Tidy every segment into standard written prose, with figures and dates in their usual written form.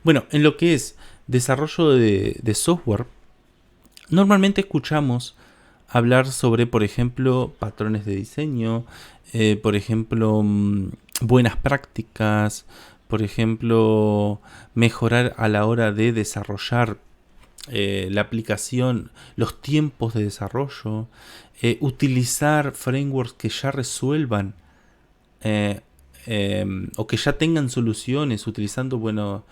Bueno, en lo que es desarrollo de software, normalmente escuchamos hablar sobre, por ejemplo, patrones de diseño, por ejemplo, buenas prácticas, por ejemplo, mejorar a la hora de desarrollar la aplicación, los tiempos de desarrollo, utilizar frameworks que ya resuelvan eh, o que ya tengan soluciones utilizando, bueno,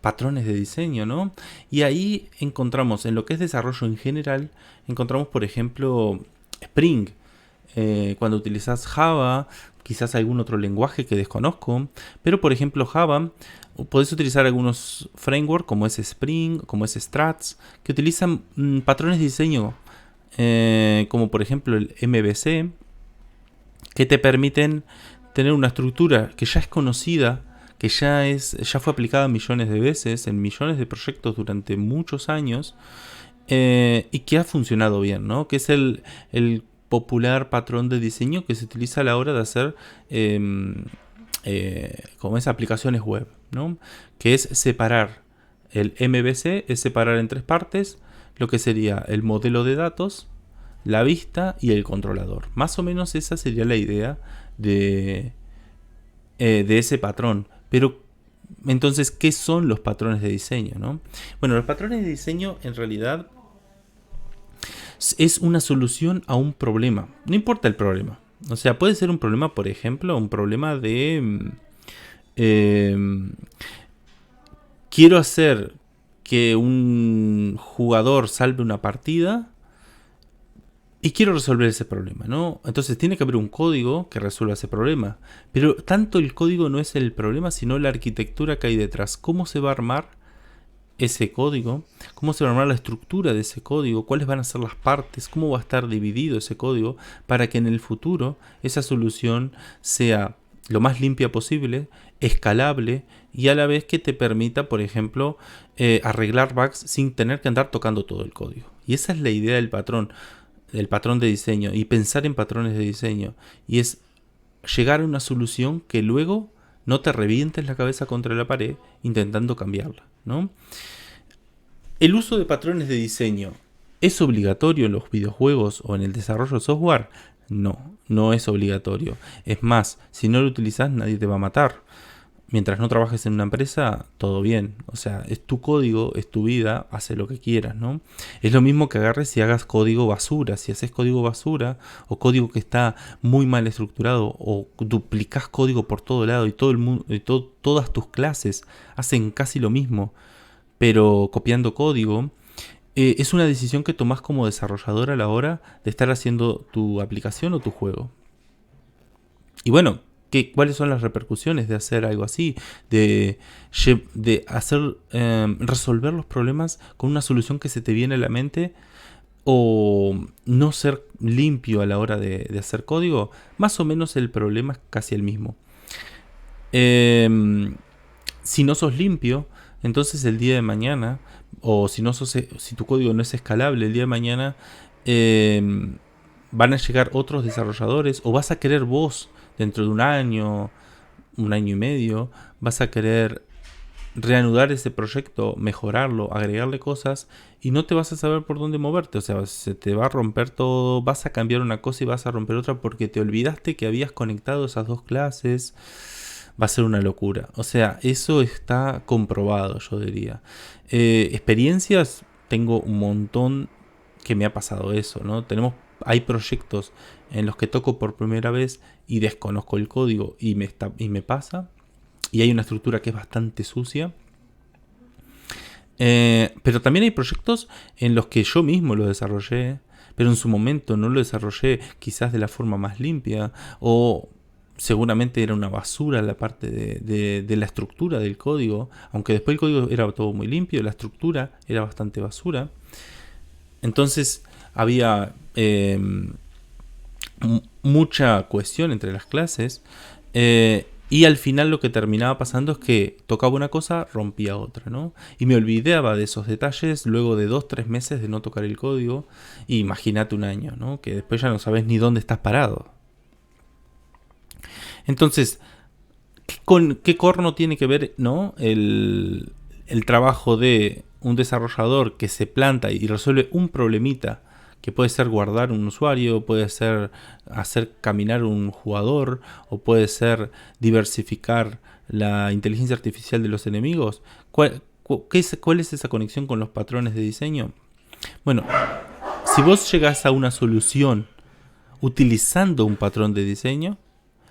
patrones de diseño, ¿no? Y ahí encontramos, en lo que es desarrollo en general, encontramos, por ejemplo, Spring. Cuando utilizas Java, quizás algún otro lenguaje que desconozco, pero por ejemplo Java, podés utilizar algunos frameworks como es Spring, como es Struts, que utilizan patrones de diseño, como por ejemplo el MVC, que te permiten tener una estructura que ya es conocida, que ya fue aplicada millones de veces en millones de proyectos durante muchos años, y que ha funcionado bien, ¿no? Que es el popular patrón de diseño que se utiliza a la hora de hacer como es aplicaciones web, ¿no? Que es separar el MVC, es separar en tres partes lo que sería el modelo de datos, la vista y el controlador. Más o menos esa sería la idea de ese patrón. Pero entonces, ¿qué son los patrones de diseño, no? Bueno, los patrones de diseño en realidad es una solución a un problema. No importa el problema. O sea, puede ser un problema, por ejemplo, un problema de... quiero hacer que un jugador salve una partida y quiero resolver ese problema, ¿no? Entonces tiene que haber un código que resuelva ese problema. Pero tanto el código no es el problema, sino la arquitectura que hay detrás. ¿Cómo se va a armar ese código? ¿Cómo se va a armar la estructura de ese código? ¿Cuáles van a ser las partes? ¿Cómo va a estar dividido ese código? Para que en el futuro esa solución sea lo más limpia posible, escalable y a la vez que te permita, por ejemplo, arreglar bugs sin tener que andar tocando todo el código. Y esa es la idea del patrón de diseño y pensar en patrones de diseño. Y es llegar a una solución que luego no te revientes la cabeza contra la pared intentando cambiarla, ¿no? ¿El uso de patrones de diseño es obligatorio en los videojuegos o en el desarrollo de software? No, no es obligatorio. Es más, si no lo utilizas nadie te va a matar. Mientras no trabajes en una empresa, todo bien. O sea, es tu código, es tu vida, hace lo que quieras, ¿no? Es lo mismo que agarres y hagas código basura. Si haces código basura o código que está muy mal estructurado o duplicas código por todo lado y todo el mundo, todas tus clases hacen casi lo mismo, pero copiando código, es una decisión que tomás como desarrollador a la hora de estar haciendo tu aplicación o tu juego. Y bueno, ¿cuáles son las repercusiones de hacer algo así? De hacer resolver los problemas con una solución que se te viene a la mente o no ser limpio a la hora de hacer código. Más o menos el problema es casi el mismo. Si no sos limpio, entonces el día de mañana, o si tu código no es escalable el día de mañana, van a llegar otros desarrolladores o vas a querer vos dentro de un año y medio, vas a querer reanudar ese proyecto, mejorarlo, agregarle cosas y no te vas a saber por dónde moverte. O sea, se te va a romper todo, vas a cambiar una cosa y vas a romper otra porque te olvidaste que habías conectado esas dos clases. Va a ser una locura. O sea, eso está comprobado, yo diría. Experiencias, tengo un montón que me ha pasado eso, ¿no? Hay proyectos en los que toco por primera vez y desconozco el código y me pasa. Y hay una estructura que es bastante sucia. Pero también hay proyectos en los que yo mismo lo desarrollé, pero en su momento no lo desarrollé quizás de la forma más limpia o seguramente era una basura la parte de la estructura del código, aunque después el código era todo muy limpio, la estructura era bastante basura. Entonces había mucha cohesión entre las clases, y al final lo que terminaba pasando es que tocaba una cosa, rompía otra, ¿no? Y me olvidaba de esos detalles luego de 2-3 meses de no tocar el código. Y imagínate un año, ¿no? Que después ya no sabes ni dónde estás parado. Entonces, con qué corno tiene que ver, ¿no? El trabajo de un desarrollador que se planta y resuelve un problemita, que puede ser guardar un usuario, puede ser hacer caminar un jugador, o puede ser diversificar la inteligencia artificial de los enemigos. ¿Cuál es esa conexión con los patrones de diseño? Bueno, si vos llegás a una solución utilizando un patrón de diseño,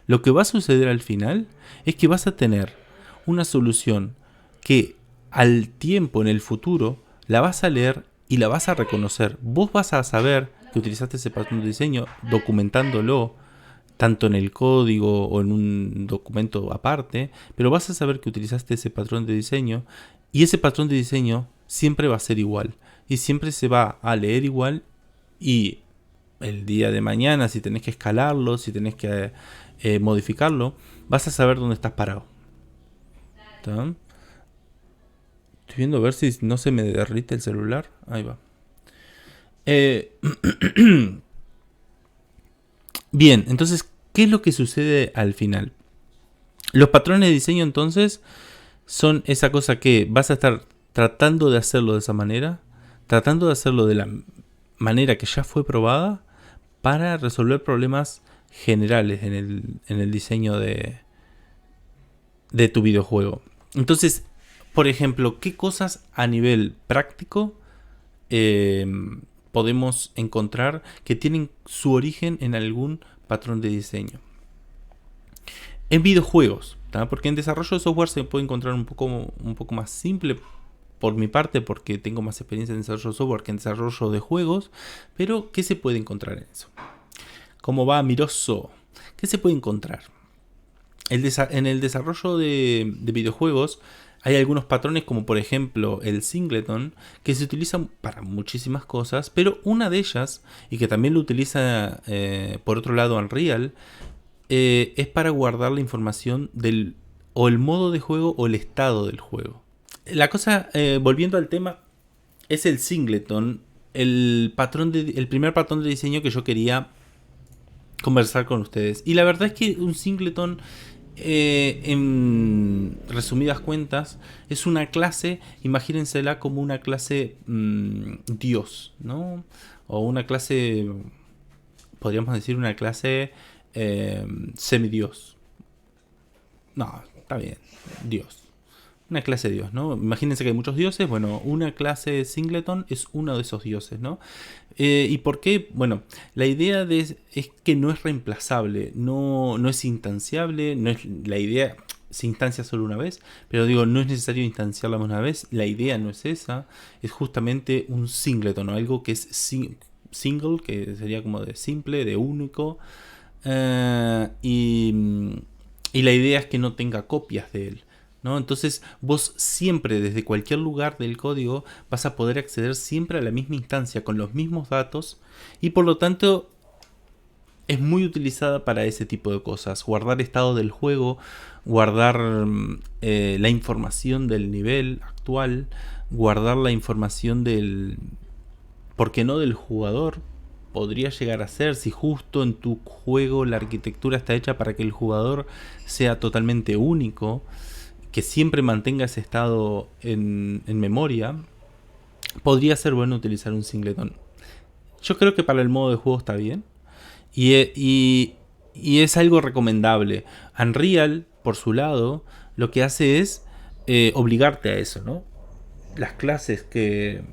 lo que va a suceder al final es que vas a tener una solución que al tiempo, en el futuro, la vas a leer y la vas a reconocer. Vos vas a saber que utilizaste ese patrón de diseño documentándolo, tanto en el código o en un documento aparte, pero vas a saber que utilizaste ese patrón de diseño, y ese patrón de diseño siempre va a ser igual y siempre se va a leer igual, y el día de mañana, si tenés que escalarlo, si tenés que modificarlo, vas a saber dónde estás parado. ¿Está? Estoy viendo a ver si no se me derrite el celular. Ahí va. Bien, entonces, ¿qué es lo que sucede al final? Los patrones de diseño, entonces, son esa cosa que vas a estar tratando de hacerlo de esa manera, tratando de hacerlo de la manera que ya fue probada, para resolver problemas generales en el diseño de tu videojuego. Entonces, por ejemplo, ¿qué cosas a nivel práctico podemos encontrar que tienen su origen en algún patrón de diseño? En videojuegos, ¿tá? Porque en desarrollo de software se puede encontrar un poco más simple, por mi parte, porque tengo más experiencia en desarrollo de software que en desarrollo de juegos. Pero, ¿qué se puede encontrar en eso? ¿Cómo va, Miroso? ¿Qué se puede encontrar? En el desarrollo de videojuegos hay algunos patrones, como por ejemplo el singleton, que se utilizan para muchísimas cosas, pero una de ellas, y que también lo utiliza por otro lado Unreal, es para guardar la información del o el modo de juego o el estado del juego. La cosa, volviendo al tema, es el singleton, el primer patrón de diseño que yo quería conversar con ustedes. Y la verdad es que un singleton, en resumidas cuentas, es una clase, imagínensela como una clase Dios, ¿no? O una clase, podríamos decir una clase semidios. No, está bien, Dios. Una clase de dios, ¿no? Imagínense que hay muchos dioses. Bueno, una clase singleton es uno de esos dioses, ¿no? ¿Y por qué? Bueno, la idea es que no es reemplazable, no es instanciable, no es la idea. Se instancia solo una vez, pero digo, no es necesario instanciarla una vez. La idea no es esa, es justamente un singleton, ¿no? Algo que es single, que sería como de simple, de único, y la idea es que no tenga copias de él, ¿no? Entonces vos siempre, desde cualquier lugar del código, vas a poder acceder siempre a la misma instancia con los mismos datos, y por lo tanto es muy utilizada para ese tipo de cosas: guardar estado del juego, guardar la información del nivel actual, guardar la información del, ¿por qué no?, del jugador. Podría llegar a ser, si justo en tu juego la arquitectura está hecha para que el jugador sea totalmente único, que siempre mantenga ese estado en memoria, podría ser bueno utilizar un singleton. Yo creo que para el modo de juego está bien, y es algo recomendable. Unreal, por su lado, lo que hace es obligarte a eso, ¿no? Las clases que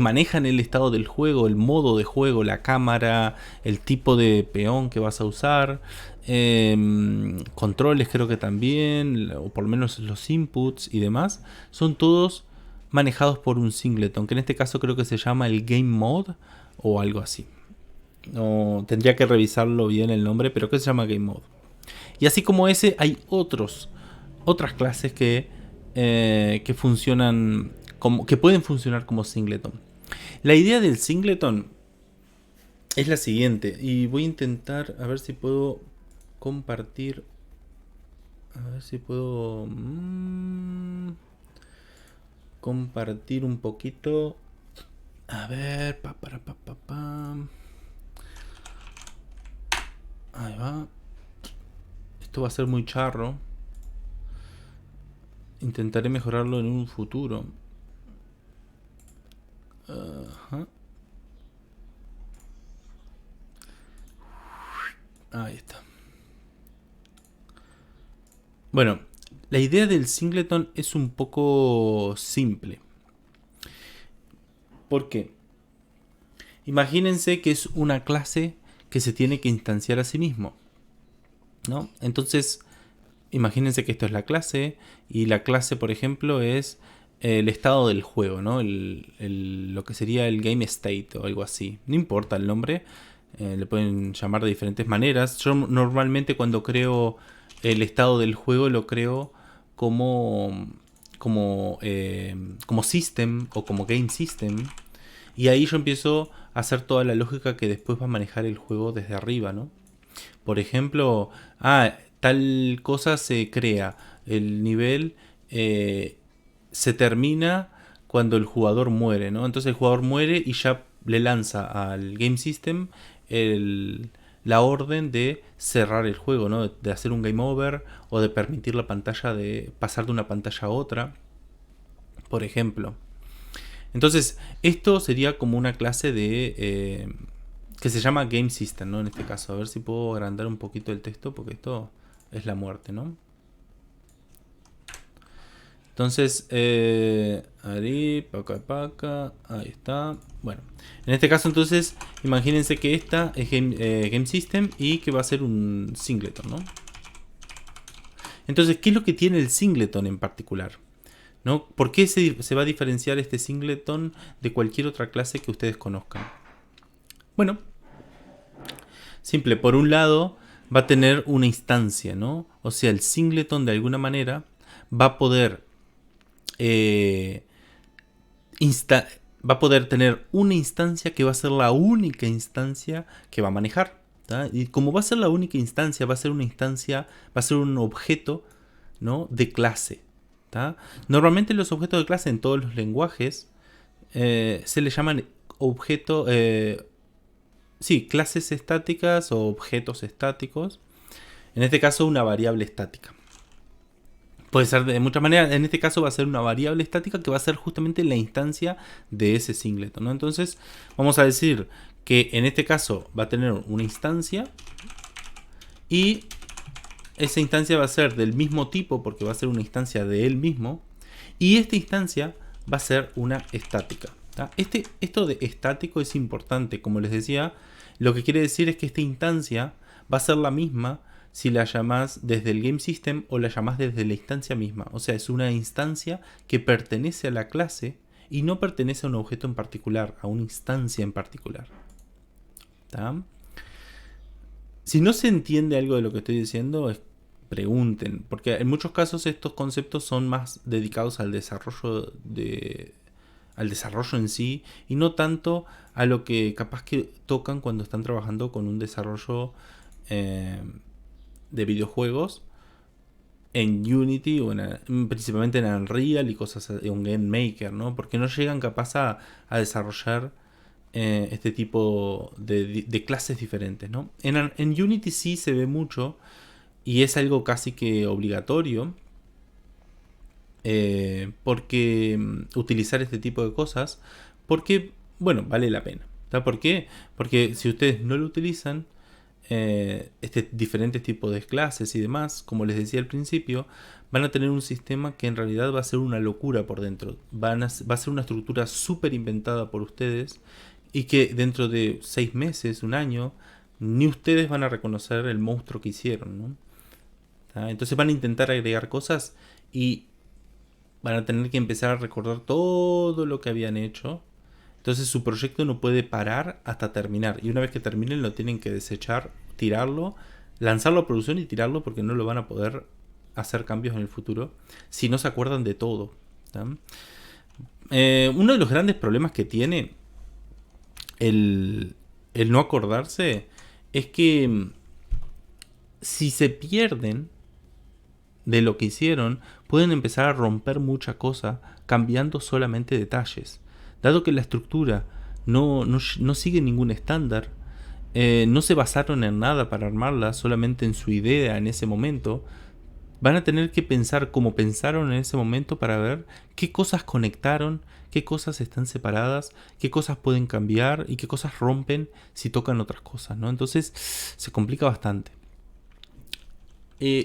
manejan el estado del juego, el modo de juego, la cámara, el tipo de peón que vas a usar, controles creo que también, o por lo menos los inputs y demás, son todos manejados por un singleton, que en este caso creo que se llama el Game Mode o algo así. No, tendría que revisarlo bien el nombre, pero que se llama Game Mode. Y así como ese, hay otras clases que funcionan que pueden funcionar como singleton. La idea del singleton es la siguiente, y voy a intentar a ver si puedo compartir, a ver si puedo compartir un poquito. A ver, ahí va. Esto va a ser muy charro, Intentaré mejorarlo en un futuro. Ajá. Ahí está. Bueno, la idea del singleton es un poco simple. ¿Por qué? Imagínense que es una clase que se tiene que instanciar a sí mismo, ¿no? Entonces, imagínense que esto es la clase y la clase, por ejemplo, es el estado del juego, ¿no? Lo que sería el game state o algo así. No importa el nombre, le pueden llamar de diferentes maneras. Yo normalmente cuando creo el estado del juego lo creo como system o como game system. Y ahí yo empiezo a hacer toda la lógica que después va a manejar el juego desde arriba, ¿no? Por ejemplo, tal cosa se crea. El nivel se termina cuando el jugador muere, ¿no? Entonces el jugador muere y ya le lanza al Game System la orden de cerrar el juego, ¿no? De hacer un game over o de permitir la pantalla de pasar de una pantalla a otra, por ejemplo. Entonces, esto sería como una clase de que se llama Game System, ¿no? En este caso, a ver si puedo agrandar un poquito el texto porque esto es la muerte, ¿no? Entonces, ahí, paca, ahí está. Bueno, en este caso entonces, imagínense que esta es Game System y que va a ser un singleton, ¿no? Entonces, ¿qué es lo que tiene el singleton en particular? ¿No? ¿Por qué se va a diferenciar este singleton de cualquier otra clase que ustedes conozcan? Bueno, simple, por un lado va a tener una instancia, ¿no? O sea, el singleton de alguna manera va a poder va a poder tener una instancia que va a ser la única instancia que va a manejar. ¿tá? Y como va a ser la única instancia, va a ser una instancia, va a ser un objeto, ¿no? de clase. ¿tá? Normalmente los objetos de clase en todos los lenguajes se le llaman objeto, sí, clases estáticas o objetos estáticos. En este caso una variable estática. Puede ser de muchas maneras. En este caso va a ser una variable estática que va a ser justamente la instancia de ese singleton, ¿no? Entonces vamos a decir que en este caso va a tener una instancia y esa instancia va a ser del mismo tipo porque va a ser una instancia de él mismo y esta instancia va a ser una estática. ¿tá? Esto de estático es importante, como les decía, lo que quiere decir es que esta instancia va a ser la misma si la llamás desde el Game System o la llamás desde la instancia misma. O sea, es una instancia que pertenece a la clase y no pertenece a un objeto en particular, a una instancia en particular. ¿Tá? Si no se entiende algo de lo que estoy diciendo, pregunten, porque en muchos casos estos conceptos son más dedicados al desarrollo en sí y no tanto a lo que capaz que tocan cuando están trabajando con un desarrollo de videojuegos en Unity o principalmente en Unreal y cosas así, en Game Maker, ¿no? Porque no llegan capaz a desarrollar este tipo de clases diferentes, ¿no? En Unity sí se ve mucho y es algo casi que obligatorio porque utilizar este tipo de cosas porque, bueno, vale la pena. ¿Tá? ¿Por qué? Porque si ustedes no lo utilizan, diferentes tipos de clases y demás, como les decía al principio, van a tener un sistema que en realidad va a ser una locura por dentro. Va a ser una estructura súper inventada por ustedes y que dentro de 6 meses, un año, ni ustedes van a reconocer el monstruo que hicieron. ¿no? Entonces van a intentar agregar cosas y van a tener que empezar a recordar todo lo que habían hecho. Entonces su proyecto no puede parar hasta terminar. Y una vez que terminen lo tienen que desechar, tirarlo, lanzarlo a producción y tirarlo porque no lo van a poder hacer cambios en el futuro si no se acuerdan de todo. Uno de los grandes problemas que tiene el no acordarse es que si se pierden de lo que hicieron, pueden empezar a romper mucha cosa cambiando solamente detalles. Dado que la estructura no sigue ningún estándar, no se basaron en nada para armarla, solamente en su idea en ese momento, van a tener que pensar como pensaron en ese momento para ver qué cosas conectaron, qué cosas están separadas, qué cosas pueden cambiar y qué cosas rompen si tocan otras cosas, ¿no? Entonces se complica bastante.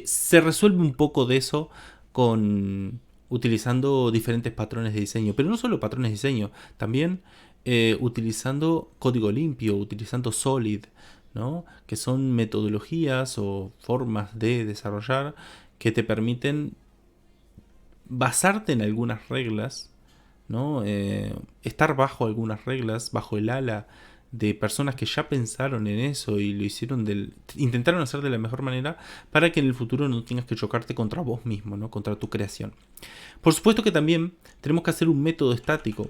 Se resuelve un poco de eso con utilizando diferentes patrones de diseño, pero no solo patrones de diseño, también utilizando código limpio, utilizando Solid, ¿no? Que son metodologías o formas de desarrollar que te permiten basarte en algunas reglas, ¿no? Estar bajo algunas reglas, bajo el ala de personas que ya pensaron en eso y lo hicieron intentaron hacer de la mejor manera para que en el futuro no tengas que chocarte contra vos mismo, ¿no? Contra tu creación. Por supuesto que también tenemos que hacer un método estático,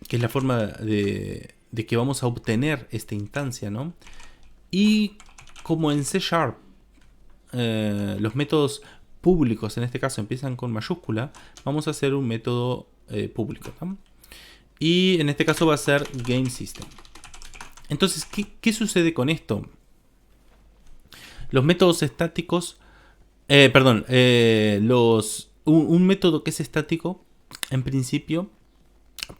que es la forma de que vamos a obtener esta instancia, ¿no? Y como en C#, los métodos públicos en este caso empiezan con mayúscula, vamos a hacer un método público, ¿no? Y en este caso va a ser GameSystem. Entonces, ¿qué sucede con esto? Los métodos estáticos, un método que es estático, en principio,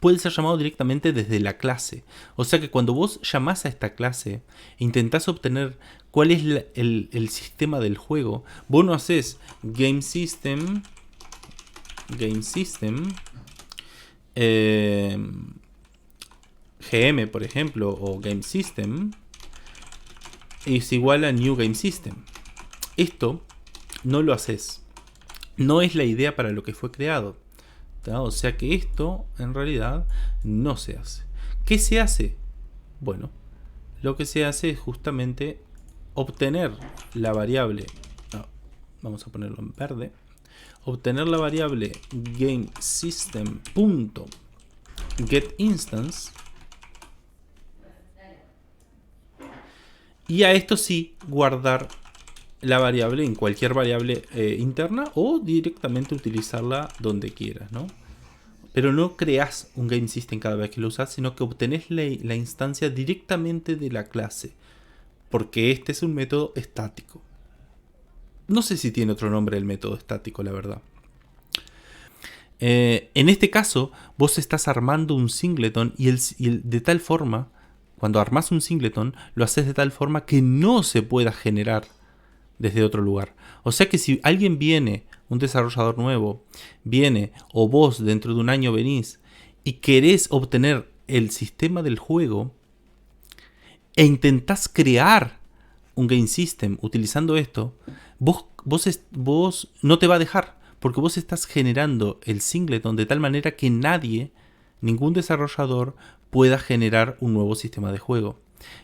puede ser llamado directamente desde la clase. O sea que cuando vos llamás a esta clase e intentás obtener cuál es el sistema del juego, vos no haces GameSystem, GM, por ejemplo, o GameSystem es igual a New Game System. Esto no lo haces. No es la idea para lo que fue creado. ¿Tá? O sea que esto en realidad no se hace. ¿Qué se hace? Bueno, lo que se hace es justamente obtener la variable. Vamos a ponerlo en verde. Obtener la variable GameSystem.getInstance. Y a esto sí guardar la variable en cualquier variable interna o directamente utilizarla donde quieras, ¿no? Pero no creas un GameSystem cada vez que lo usas, sino que obtenés la instancia directamente de la clase. Porque este es un método estático. No sé si tiene otro nombre el método estático, la verdad. En este caso, vos estás armando un singleton y de tal forma, cuando armas un singleton, lo haces de tal forma que no se pueda generar desde otro lugar. O sea que si alguien viene, un desarrollador nuevo, viene o vos dentro de un año venís y querés obtener el sistema del juego e intentás crear un game system utilizando esto, vos no te va a dejar, porque vos estás generando el singleton de tal manera que ningún desarrollador pueda generar un nuevo sistema de juego.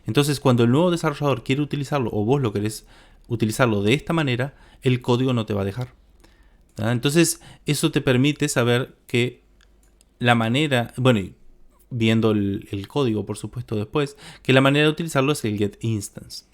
Entonces, cuando el nuevo desarrollador quiere utilizarlo o vos lo querés utilizarlo de esta manera, el código no te va a dejar. ¿Ah? Entonces, eso te permite saber que la manera, bueno, viendo el código por supuesto después, que la manera de utilizarlo es el getInstance.